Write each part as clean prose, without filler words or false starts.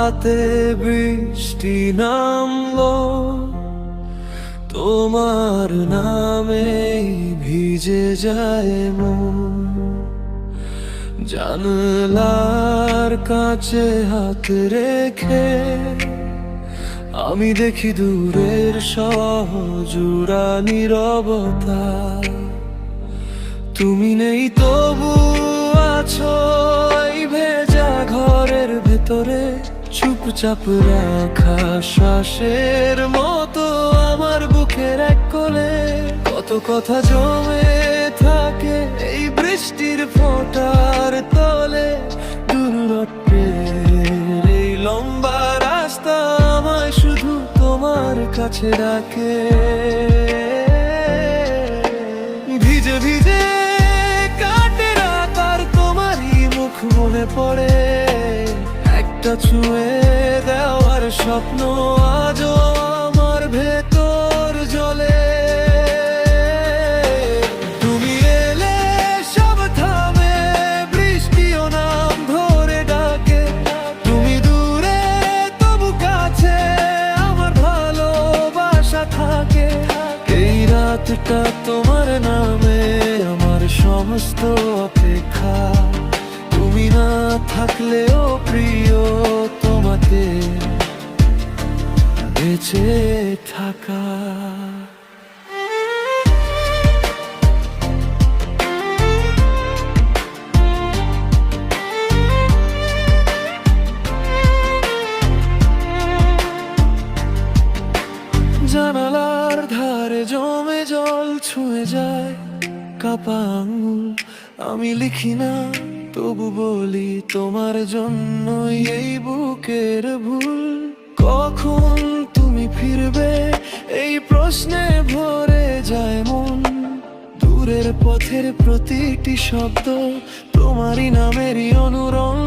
রাতে বৃষ্টি নামলো, তোমার নামে ভিজে যায় মন। জানলার কাছে হাত রেখে আমি দেখি দূরের সহজুরা নীরবতা। তুমি নেই তবু আছো এই ভেজা ঘরের ভেতরে, চুপচাপ রাখা শ্বাসের মতো আমার বুকের এক কোলে। কত কথা জমে থাকে এই বৃষ্টির ফোঁটার তলে, দূরত্বের এই লম্বা রাস্তা আমায় শুধু তোমার কাছে ডাকে। ভিজে ভিজে কাটে রাত আর তোমারই মুখ মনে পড়ে, একটা ছুঁয়ে দেওয়ার স্বপ্ন আজও আমার ভেতর জ্বলে। তুমি এলে সব থামে, বৃষ্টিও নাম ধরে ডাকে। তুমি দূরে তবু কাছে আমার ভালোবাসা থাকে। এই রাতটা তোমার নামে আমার সমস্ত অপেক্ষা। তুমি না থাকলেও প্রিয় তোমাতে বেঁচে থাকা। জানালার ধারে জমে জল ছুঁয়ে যায় কাপা আঙুল। আমি লিখি না তবু বলি তোমার জন্যই এই বুকের ভুল। কখন তুমি ফিরবে এই প্রশ্নে ভরে যায় মন। দূরের পথের প্রতিটি শব্দ তোমারই নামেরই অনুরণ।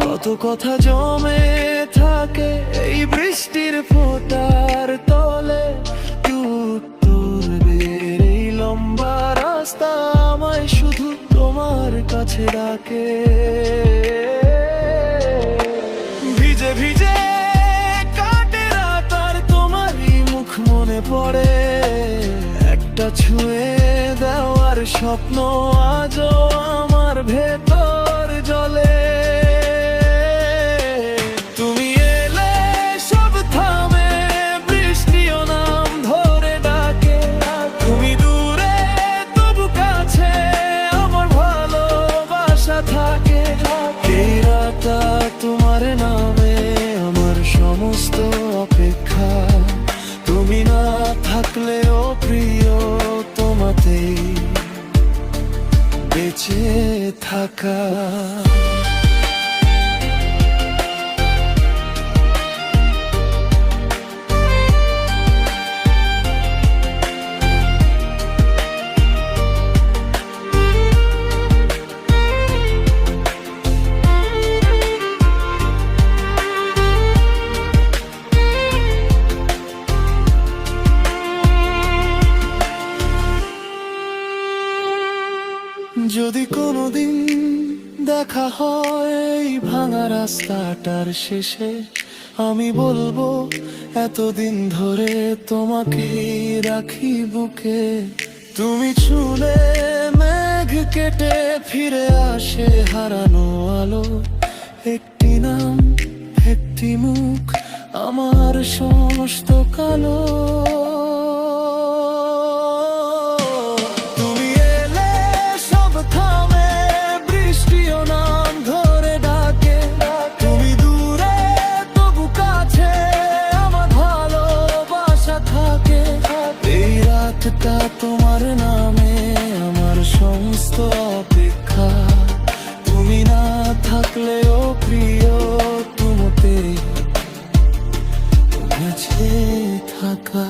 কত কথা জমে থাকে এই বৃষ্টির ফোঁটার তলে, উত্তরের এই লম্বা রাস্তা আমায় শুধু তোমার কাছে ডাকে। ভিজে ভিজে কাটে রাত আর তোমারই মুখ মনে পড়ে, একটা ছুঁয়ে দেওয়ার স্বপ্ন আজও আমার ভেতর জ্বলে। তুমি এলে সব থামে, বৃষ্টিও নাম ধরে ডাকে। তুমি দূরে তবু কাছে আমার ভালোবাসা থাকে। এই রাতটা তোমার নামে আমার সমস্ত অপেক্ষা। তুমি না থাকলেও প্রিয় তোমাতেই বেঁচে থাকা। যদি কোনোদিন দেখা হয় এই ভাঙা রাস্তাটার শেষে, আমি বলবো এতদিন ধরে তোমাকে রাখি বুকে। তুমি ছুঁলে মেঘ কেটে ফিরে আসে হারানো আলো। একটি নাম, একটি মুখ, আমার সমস্ত কালো। তোমার নামে আমার সমস্ত অপেক্ষা। তুমি না থাকলেও প্রিয় তোমাতে বেঁচে থাকা।